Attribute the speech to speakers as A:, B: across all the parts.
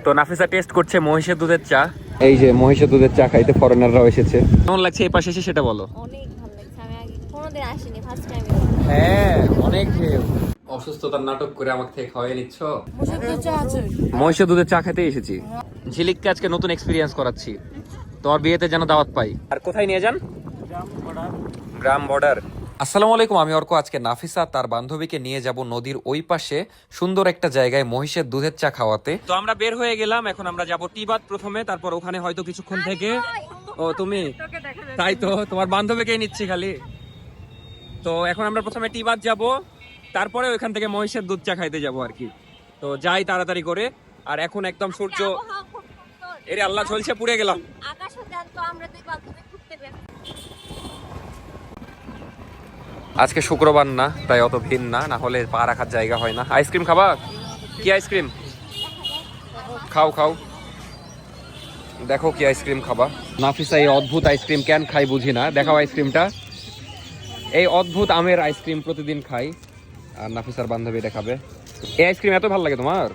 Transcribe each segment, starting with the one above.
A: তো নাফিসা টেস্ট করছে মহিষের দুধের চা। এই যে মহিষের দুধের চা খাইতে ফরেনাররাও এসেছে। কেমন লাগছে এই পাশে এসে সেটা বলো।
B: অনেক ভালো লাগছে, আমি আগে কোনোদিন আসিনি, ফার্স্ট টাইম।
A: হ্যাঁ অনেক ঢেউ। অসুস্থতার নাটক করে আমাকে থেকে খাওয়াই নিচ্ছ। মহিষের দুধের চা খেতে এসেছি। ঝিলিককে আজকে নতুন এক্সপিরিয়েন্স করাচ্ছি, তোমার বিয়েতে যেন দাওয়াত পাই। আর কোথায় নিয়ে যান? গ্রাম বর্ডার। আসসালামু আলাইকুম, আমি অর্ক। আজকে নাফিসা তার বান্ধবীকে নিয়ে যাব নদীর ওই পাশে সুন্দর একটা জায়গায় মহিষের দুধের চা খাওয়াতে। তো আমরা বের হয়ে গেলাম, এখন আমরা যাব টিবাত প্রথমে, তারপর ওখানে হয়তো কিছুক্ষণ থেকে। ও তুমি? তাই তো, তোমার বান্ধবীকেই নিচ্ছি খালি। তো এখন আমরা প্রথমে টিবাত যাব, তারপরে ওইখান থেকে মহিষের দুধ চা খাইতে যাব আর কি। তো যাই তাড়াতাড়ি করে। আর এখন একদম সূর্য, এরে আল্লাহ চলছে, পুড়ে গেলাম। আজকে শুক্রবার না, তাই অত ভিড় না, না হলে পা রাখার জায়গা হয় না। আইসক্রিম খাবা? কি আইসক্রিম? খাও খাও, দেখো কি আইসক্রিম খাবা। নাফিসা এই অদ্ভুত আইসক্রিম কেন খাই বুঝি না। দেখাও আইসক্রিমটা। এই অদ্ভুত আমের আইসক্রিম প্রতিদিন খাই, আর নাফিসার বান্ধবী দেখাবে। এই আইসক্রিম এত ভালো লাগে তোমার?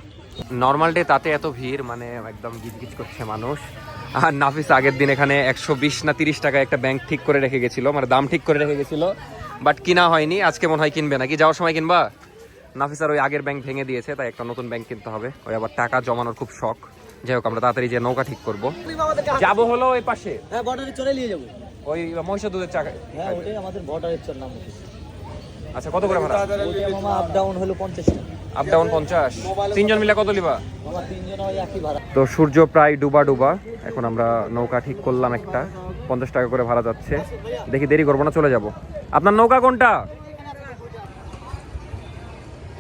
A: নর্মাল ডে তাতে এত ভিড়, মানে একদম গিজগিজ করছে মানুষ। আর নাফিস আগের দিন এখানে 120 না 30 টাকা একটা ব্যাংক ঠিক করে রেখে গেছিল, মানে দাম ঠিক করে রেখে গেছিল, বাট কিনা হয়নি। আজকে মনে হয় কিনবে নাকি, যাওয়ার সময় কিনবা? নাফিসার ওই আগের ব্যাংক ভেঙে দিয়েছে, তাই একটা নতুন ব্যাংক কিনতে হবে। ওই আবার টাকা জমানোর খুব শখ। যাই হোক, আমরা তাড়াতাড়ি যে নৌকা ঠিক করবো। যাবো হলো ওই পাশে,
C: হ্যাঁ বর্ডারে চলে নিয়ে যাবো।
A: ওই মহিষের দুধের চা।
C: হ্যাঁ ওটাই আমাদের বর্ডারের চর নাম।
A: আচ্ছা, কত করে ভাড়া?
C: মামা আপ ডাউন হলো 50 টাকা।
A: Up down 50। তিনজন মিলে কত লিবা?
C: মামা তিনজন ওই একই ভাড়া।
A: তো সূর্য প্রায় ডুবা ডুবা, এখন আমরা নৌকা ঠিক করলাম একটা, 50 টাকা করে ভাড়া যাচ্ছে। দেখি দেরি করবো না, চলে যাব। আপনার নৌকা কোনটা?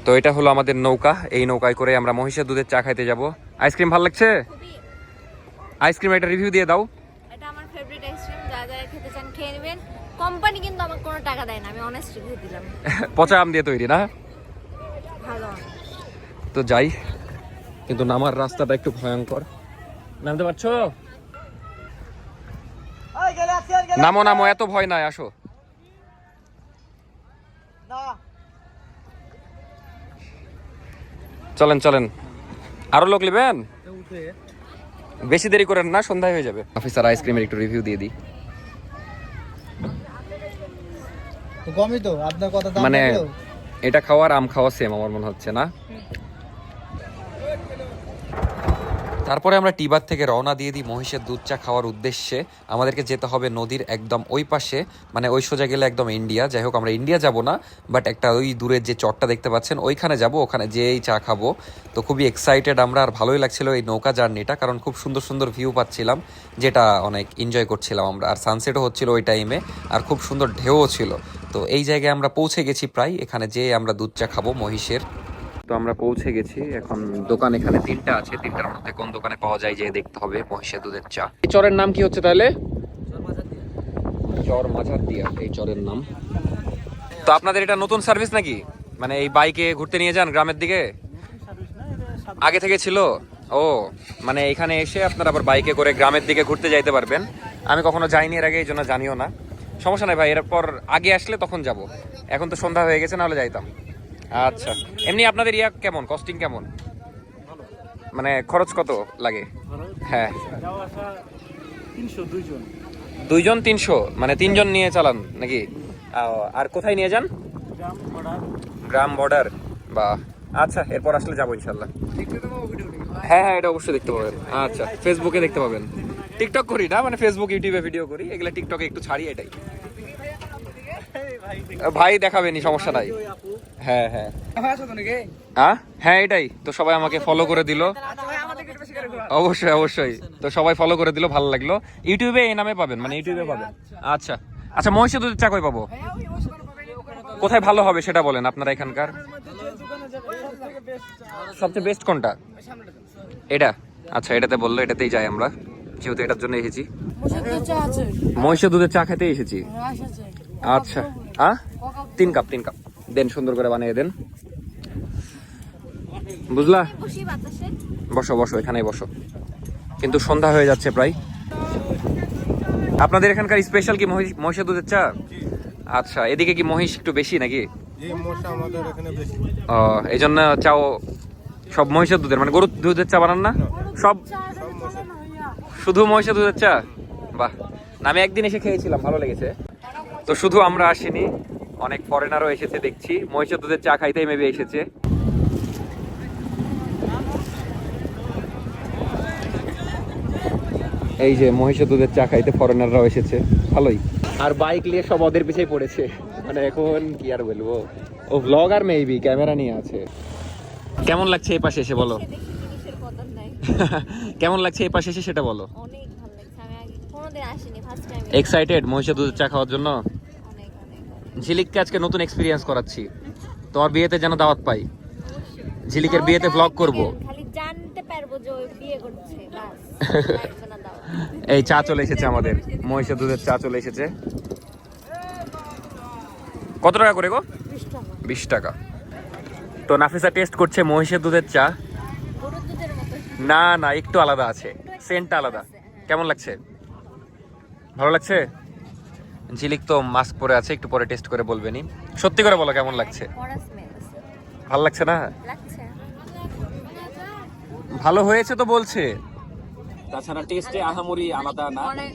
A: তো এটা হলো আমাদের নৌকা, এই নৌকায় করে আমরা মহিষের দুধের চা খাইতে যাব। আইসক্রিম ভালো লাগছে? আইসক্রিম একটা রিভিউ দিয়ে দাও।
B: এটা আমার ফেভারিট আইসক্রিম, যা যা খেতে চান খেয়ে নেবেন। কোম্পানি কিন্তু আমাকে কোনো টাকা দেয় না, আমি অনেস্ট রিভিউ দিলাম।
A: পচা আম দিয়ে তৈরি না?
B: ভালো।
A: তো যাই, কিন্তু নামার রাস্তাটা একটু ভয়ঙ্কর। নামতে পারছো? নামো নামো, এত ভয় নাই, আসো। চলেন চলেন, আরো লোক নেবেন? বেশি দেরি করেন না, সন্ধ্যা হয়ে যাবে। অফিসার আইসক্রিমের একটু রিভিউ দিয়ে দিই।
C: কমই তো আপনার কথা,
A: মানে এটা খাওয়ার আম খাওয়া সেম আমার মনে হচ্ছে না। তারপরে আমরা টিবাত থেকে রওনা দিয়ে দিই মহিষের দুধ চা খাওয়ার উদ্দেশ্যে। আমাদেরকে যেতে হবে নদীর একদম ওই পাশে, মানে ওই সোজা গেলে একদম ইন্ডিয়া। যাই হোক, আমরা ইন্ডিয়া যাব না, বাট একটা ওই দূরের যে চরটা দেখতে পাচ্ছেন ওইখানে যাব, ওখানে যেই চা খাবো। তো খুবই এক্সাইটেড আমরা, আর ভালোই লাগছিল এই নৌকা জার্নিটা, কারণ খুব সুন্দর সুন্দর ভিউ পাচ্ছিলাম, যেটা অনেক এনজয় করছিলাম আমরা। আর সানসেটও হচ্ছিল ওই টাইমে, আর খুব সুন্দর ঢেউও ছিল। তো এই জায়গায় আমরা পৌঁছে গেছি প্রায়, এখানে যেয়ে আমরা দুধ চা খাবো মহিষের। তো আমরা পৌঁছে গেছি, এখন দোকান এখানে 3টা আছে, 3টার মধ্যে কোন দোকানে পাওয়া যায় যে দেখতে হবে মহিষের দুধের চা। এই চরের নাম কি হচ্ছে তাহলে? চর মাঝার দিয়া, এই চরের নাম। তো আপনাদের এটা নতুন সার্ভিস নাকি, মানে এই বাইকে ঘুরতে নিয়ে যান গ্রামের দিকে? আগে থেকে ছিল? ও, মানে এখানে এসে আপনারা আবার বাইকে করে গ্রামের দিকে ঘুরতে যাইতে পারবেন। আমি কখনো যাইনি এর আগে, এই জন্য জানিও না। সমস্যা নাই ভাই, এরপর আগে আসলে তখন যাব, এখন তো সন্ধ্যা হয়ে গেছে, নাহলে যাইতাম। আচ্ছা, এমনি আপনাদের ইয়া কেমন, কস্টিং কেমন, মানে খরচ কত লাগে? হ্যাঁ, 2জন 300, মানে 3জন নিয়ে চালান নাকি? আর কোথায় নিয়ে যান? গ্রাম বর্ডার। বা আচ্ছা, এরপর আসলে যাবো ইনশাল্লাহ। হ্যাঁ হ্যাঁ, এটা অবশ্যই দেখতে পাবেন। আচ্ছা, ফেসবুকে দেখতে পাবেন। টিকটক করি না, মানে ফেসবুক ইউটিউবে ভিডিও করি, এগুলো টিকটকে একটু ছাড়ি, এটাই। ভাই দেখাবেনি, সমস্যা নাই। হ্যাঁ হ্যাঁ হ্যাঁ, এটাই তো, সবাই আমাকে ফলো করে দিল। অবশ্যই অবশ্যই, তো সবাই ফলো করে দিল, ভালো লাগলো। ইউটিউবে এই নামে পাবেন, মানে ইউটিউবে পাবেন। আচ্ছা আচ্ছা, মহিষের দুধের চা কই পাবো? কোথায় ভালো হবে সেটা বলেন আপনারা এখানকার। সবচেয়ে বেস্ট কোনটা? এটা? আচ্ছা, এটাতে বললো, এটাতেই যাই আমরা, যেহেতু এটার জন্য এসেছি। মহিষের দুধের চা খেতে এসেছি। আচ্ছা, 3 কাপ দেন, সুন্দর করে বানিয়ে দেন, বুঝলা? বসো বসো, এখানেই বসো। কিন্তু সন্ধ্যা হয়ে যাচ্ছে প্রায়। আপনাদের এখানকার স্পেশাল কি মহিষের দুধের চা? আচ্ছা, এদিকে কি মহিষ একটু বেশি নাকি? এই জন্য চাও সব মহিষের দুধের, মানে গরুর দুধের চা বানান না? সব শুধু মহিষা দুধের চা? বাহ, না আমি একদিন এসে খেয়েছিলাম, ভালো লেগেছে। তো শুধু আমরা আসিনি, অনেক ফরেনারও এসেছে দেখছি, মহিষা দুধের চা খাইতেই মেবি এসেছে। এই যে মহিষা দুধের চা খাইতে ফরেনাররাও এসেছে, ভালোই। আর বাইক নিয়ে সব ওদের পিছেই পড়েছে, মানে এখন কি আর বলবো, ও ব্লগার মেবি, ক্যামেরা নিয়ে আছে। কেমন লাগছে এই পাশে এসে বলো?
B: জিনিসের কদর নাই।
A: কেমন লাগছে এই পাশে এসে সেটা বলো।
B: অনেক ভালো লাগছে, আমি আগে কোনোদিন আসিনি, ফার্স্ট টাইম।
A: এক্সাইটেড মহিষা দুধের চা খাওয়ার জন্য?
B: অনেক অনেক অনেক।
A: ঝিলিককে আজকে নতুন এক্সপিরিয়েন্স করাচ্ছি, তোমার বিয়েতে যেন দাওয়াত পাই। ঝিলিকের বিয়েতে ব্লগ করব।
B: খালি জানতে পারবো যে ও বিয়ে করছে, বাস। লাগবে না দাও।
A: এই চা চলে এসেছে আমাদের, মহিষা দুধের চা চলে এসেছে। কত টাকা করে গো?
B: 20 টাকা।
A: 20 টাকা। তো নাফিসা টেস্ট করছে মহিষের দুধের চা।
B: গরুর দুধের মতো।
A: না না, একটু আলাদা আছে, সেন্টটা আলাদা। কেমন লাগছে? ভালো লাগছে? ঝিলিক তো মাস্ক পরে আছে, একটু পরে টেস্ট করে বলবেনি। সত্যি করে বলো কেমন লাগছে?
B: কড়া স্মেল আছে।
A: ভালো লাগছে না?
B: লাগছে।
A: ভালো হয়েছে তো বলছে, তাছাড়া টেস্টে আহামরি আলাদা না।
B: অনেক।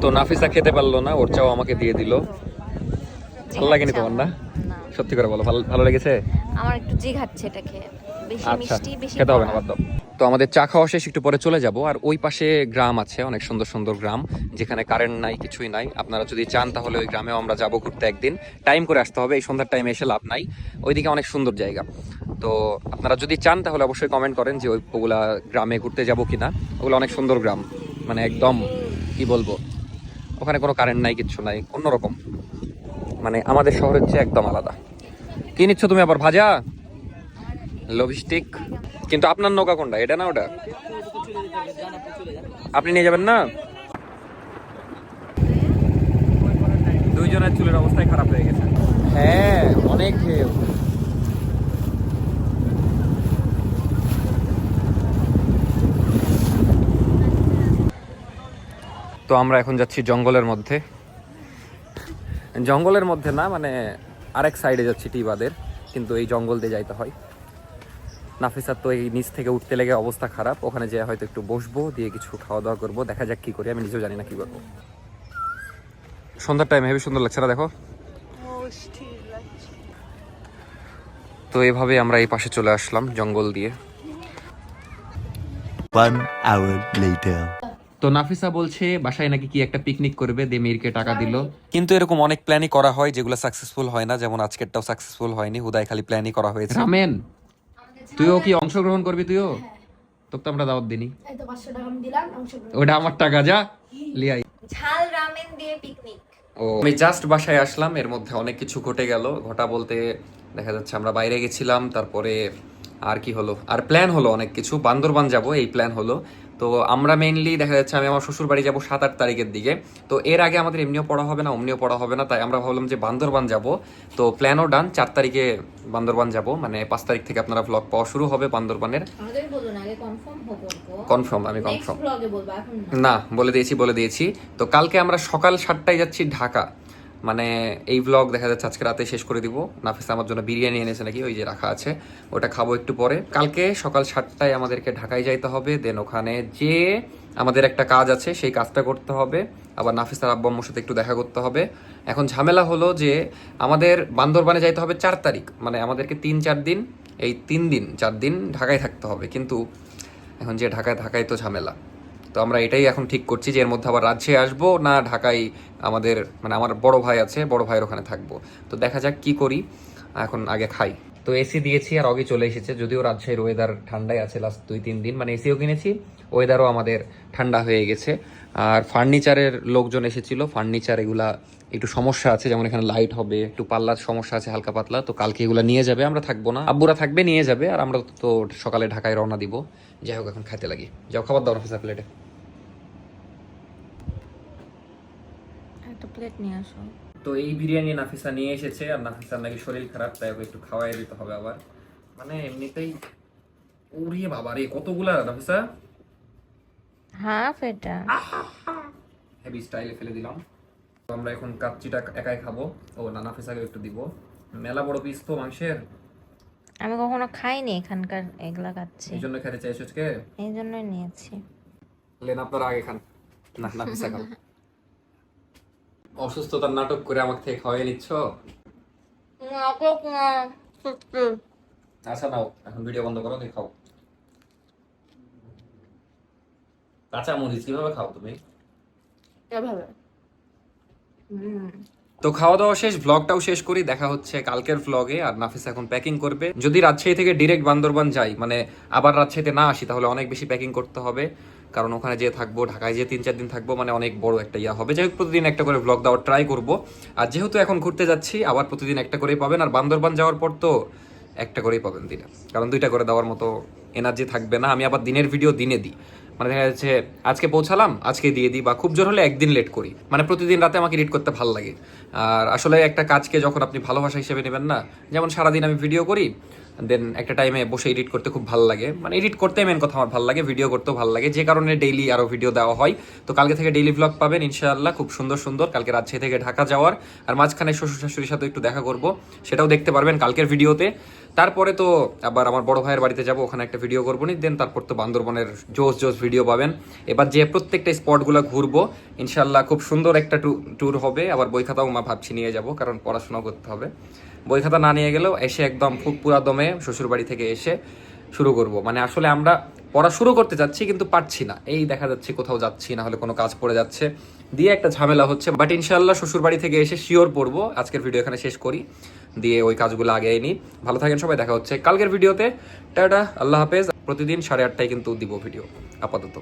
A: তো নাফিসা খেতে পারলো না, ওর চাও আমাকে দিয়ে দিল। ভালো লাগেনি তোমার? না
B: না।
A: সত্যি করে বলো, ভালো ভালো লেগেছে?
B: আমার একটু জি খাচ্ছে এটা খেয়ে, বেশি
A: আচ্ছা,
B: মিষ্টি, বেশি
A: খেতে হবে না,
B: কড়া।
A: বাদ দাও। তো আমাদের চা খাওয়া শেষ, একটু পরে চলে যাব। আর ওই পাশে গ্রাম আছে, অনেক সুন্দর সুন্দর গ্রাম, যেখানে কারেন্ট নাই, কিছুই নাই। আপনারা যদি চান তাহলে ওই গ্রামেও আমরা যাব ঘুরতে একদিন। টাইম করে আসতে হবে, এই সন্ধ্যার টাইমে এসে লাভ নাই। ওইদিকে অনেক সুন্দর জায়গা। তো আপনারা যদি চান তাহলে অবশ্যই কমেন্ট করেন যে ওগুলা গ্রামে ঘুরতে যাব কিনা। ওগুলো অনেক সুন্দর গ্রাম, মানে একদম কি বলবো, ওখানে কোনো কারেন্ট নাই, কিচ্ছু নাই, অন্যরকম, মানে আমাদের শহরের চেয়ে একদম আলাদা। কি নিচ্ছ তুমি আবার? ভাজা লবিস্টিক? কিন্তু আপনার নৌকা কোনটা, এটা না ওটা? আপনি নিয়ে যাবেন না? দুইজনের চুলের অবস্থাই খারাপ হয়ে গেছে। হ্যাঁ, অনেক ঢেউ। তো আমরা এখন যাচ্ছি জঙ্গলের মধ্যে। জঙ্গলের মধ্যে না, মানে আরেক সাইডে যাচ্ছি টিবাদের, কিন্তু এই জঙ্গল দিয়ে যাইতে হয়। নাফিসার তো এই নিচ থেকে উঠতে লেগে অবস্থা খারাপ, ওখানে যেয়ে হয়তো একটু বসবো, দিয়ে কিছু খাওয়া দাওয়া করবো, দেখা যাক কি করি, আমি নিজেও জানি না কি করবো। সন্ধ্যার টাইম হেবি সুন্দর লাগছে না? দেখো তো এভাবে আমরা এই পাশে চলে আসলাম জঙ্গল দিয়ে।
D: 1 hour later.
A: তো নাফিসা বলছে বাসায় নাকি কি একটা পিকনিক করবে, দেমিরকে টাকা দিল। কিন্তু এরকম অনেক প্ল্যানই করা হয় যেগুলো সাকসেসফুল হয় না, যেমন আজকেরটাও সাকসেসফুল হয়নি, হুদাই খালি প্ল্যানই করা হয়েছে। রামেন, তুইও কি অংশগ্রহণ করবি? তুইও? তোকে তো আমরা দাওয়াত দিনি।
B: এই তো 500 টাকা আমি দিলাম, অংশগ্রহণ।
A: ওটা আমার টাকা, যা লিয়াই।
B: ঝাল রামেন দিয়ে পিকনিক।
A: ও, আমি জাস্ট বাসায় আসলাম, এর মধ্যে অনেক কিছু ঘটে গেল। ঘটা বলতে দেখা যাচ্ছে আমরা বাইরে গেছিলাম, তারপরে আর কি হলো, আর প্ল্যান হলো অনেক কিছু। বান্দরবান যাব এই প্ল্যান হলো। তো আমরা মেইনলি দেখা যাচ্ছে আমি আমার শ্বশুর বাড়ি যাবো 7-8 তারিখের দিকে। তো এর আগে আমাদের এমনিও পড়া হবে না, অমনিও পড়া হবে না, তাই আমরা ভাবলাম যে বান্দরবান যাব। তো প্ল্যানও ডান, 4 তারিখে বান্দরবান যাব, মানে 5 তারিখ থেকে আপনারা ব্লগ পাওয়া শুরু হবে বান্দরবানের।
B: আমাদের বলুন আগে, কনফার্ম হবো।
A: কনফার্ম, আমি কনফার্ম।
B: নেক্সট ব্লগে বলবো, এখন
A: না, বলে দিয়েছি। তো কালকে আমরা সকাল 7টায় যাচ্ছি ঢাকা, মানে এই ব্লগ দেখা যাচ্ছে আজকে রাতে শেষ করে দিব। নাফিসা আমার জন্য বিরিয়ানি এনেছে নাকি, ওই যে রাখা আছে, ওটা খাবো একটু পরে। কালকে সকাল 7টায় আমাদেরকে ঢাকায় যাইতে হবে, দেন ওখানে যে আমাদের একটা কাজ আছে, সেই কাজটা করতে হবে। আবার নাফিসার আব্বু আম্মুর সাথে একটু দেখা করতে হবে। এখন ঝামেলা হলো যে আমাদের বান্দরবানে যাইতে হবে 4 তারিখ, মানে আমাদেরকে 3-4 দিন, এই 3 দিন 4 দিন ঢাকায় থাকতে হবে। কিন্তু এখন যে ঢাকায় তো ঝামেলা। তো আমরা এটাই এখন ঠিক করছি যে এর মধ্যে আবার রাজশাহী আসবো না ঢাকায়, আমাদের মানে আমার বড় ভাই আছে, বড় ভাইয়ের ওখানে থাকবো। তো দেখা যাক কি করি, এখন আগে খাই। তো এসি দিয়েছি আর আগে চলে এসেছে, যদিও রাজশাহীর ওয়েদার ঠান্ডাই আছে লাস্ট 2-3 দিন, মানে এসিও কিনেছি, ওয়েদারও আমাদের ঠান্ডা হয়ে গেছে। আর ফার্নিচারের লোকজন এসেছিল, ফার্নিচার এগুলা একটু সমস্যা আছে, যেমন এখানে লাইট হবে, একটু পাল্লার সমস্যা আছে হালকা পাতলা। তো কালকে এগুলো নিয়ে যাবে, আমরা থাকবো না, আব্বুরা থাকবে, নিয়ে যাবে। আর আমরা তো সকালে ঢাকায় রওনা দিব। যাই হোক, এখন খাইতে লাগি। যাও, খাবার দাও অফিসার, প্লেটে
B: একটা প্লেট নিয়ে আসো।
A: তো এই বিরিয়ানি নাফিসা নিয়ে এসেছে, আর নাফিসার নাকি শরীর খারাপ, তাই ওকে একটু খাওয়াই দিতে হবে আবার, মানে এমনিতেই। ওরে বাবা রে, কতগুলা নাফিসা!
B: হাফ এটা
A: হেভি স্টাইলে ফেলে দিলাম। তো আমরা এখন কাচ্চিটা একাই খাবো। ও না, নাফিসাকে একটু দিব, মেলা বড় পিস তো মাংসের।
B: আমি কখনো খাইনি এখানকার, এগুলা খাচ্ছি,
A: এই জন্য খেতে চাইছো আজকে?
B: এই জন্যই নিয়েছি।
A: লেন আপনারা আগে খান, না নাফিসা খান। অসুস্থতার নাটক করে আমাকে থেকে খাওয়াই নিচ্ছ। আচ্ছা নাও, এখন ভিডিও বন্ধ করো, দিয়ে খাও। কাঁচা মরিচ কিভাবে খাও তুমি?
B: এভাবে।
A: তো খাওয়া দাওয়া শেষ, ভ্লগটাও শেষ করি। দেখা হচ্ছে কালকের ভ্লগে। আর নাফিস এখন প্যাকিং করবে। যদি রাজশাহী থেকে ডিরেক্ট বান্দরবান যাই, মানে আবার রাজশাহীতে না আসি, তাহলে অনেক বেশি প্যাকিং করতে হবে, কারণ ওখানে যে থাকবো, ঢাকায় যে 3-4 দিন থাকবো, মানে অনেক বড় একটা ইয়া হবে। যাই হোক, প্রতিদিন একটা করে ভ্লগ দেওয়ার ট্রাই করবো। আর যেহেতু এখন ঘুরতে যাচ্ছি, আবার প্রতিদিন একটা করেই পাবেন। আর বান্দরবান যাওয়ার পর তো একটা করেই পাবেন দিনে, কারণ 2টা করে দেওয়ার মতো এনার্জি থাকবে না। আমি আবার দিনের ভিডিও দিনে দিই, মানে দেখা যাচ্ছে আজকে পৌঁছালাম আজকে দিয়ে দিই, বা খুব জোর হলে একদিন লেট করি। মানে প্রতিদিন রাতে আমাকে এডিট করতে ভালো লাগে। আর আসলে একটা কাজকে যখন আপনি ভালোবাসা হিসেবে নেবেন না, যেমন সারাদিন আমি ভিডিও করি, দেন একটা টাইমে বসে এডিট করতে খুব ভালো লাগে। মানে এডিট করতে মেন কথা আমার ভালো লাগে, ভিডিও করতেও ভালো লাগে, যে কারণে ডেইলি আরও ভিডিও দেওয়া হয়। তো কালকে থেকে ডেইলি ব্লগ পাবেন ইনশাআল্লাহ, খুব সুন্দর সুন্দর। কালকে রাজশাহী থেকে ঢাকা যাওয়ার, আর মাঝখানে শ্বশুর শাশুড়ির সাথে একটু দেখা করব, সেটাও দেখতে পারবেন কালকের ভিডিওতে। তারপরে তো আবার আমার বড় ভাইয়ের বাড়িতে যাব, ওখানে একটা ভিডিও করবো নি। দেন তারপর তো বান্দরবনের জোস জোস ভিডিও পাবেন। এবার যে প্রত্যেকটা স্পটগুলো ঘুরবো ইনশাআল্লাহ, খুব সুন্দর একটা ট্যুর হবে। আবার বই খাতাও মা ভাবছি নিয়ে যাব, কারণ পড়াশোনা করতে হবে। বই খাতা না নিয়ে গেলেও এসে একদম পুরা দমে শ্বশুরবাড়ি থেকে এসে শুরু করব। মানে আসলে আমরা পড়া শুরু করতে যাচ্ছি, কিন্তু পারছি না। এই দেখা যাচ্ছে কোথাও যাচ্ছি, না হলে কোনো কাজ পড়ে যাচ্ছে, দিয়ে একটা ঝামেলা হচ্ছে। বাট ইনশাআল্লাহ শ্বশুরবাড়ি থেকে এসে শিওর পড়বো। আজকের ভিডিও এখানে শেষ করি, দিয়ে ওই কাজগুলো আগে নিই। ভালো থাকেন সবাই, দেখা হচ্ছে কালকের ভিডিওতে। টাটা, আল্লাহ হাফেজ। প্রতিদিন 8:30টায় কিন্তু দিব ভিডিও আপাতত।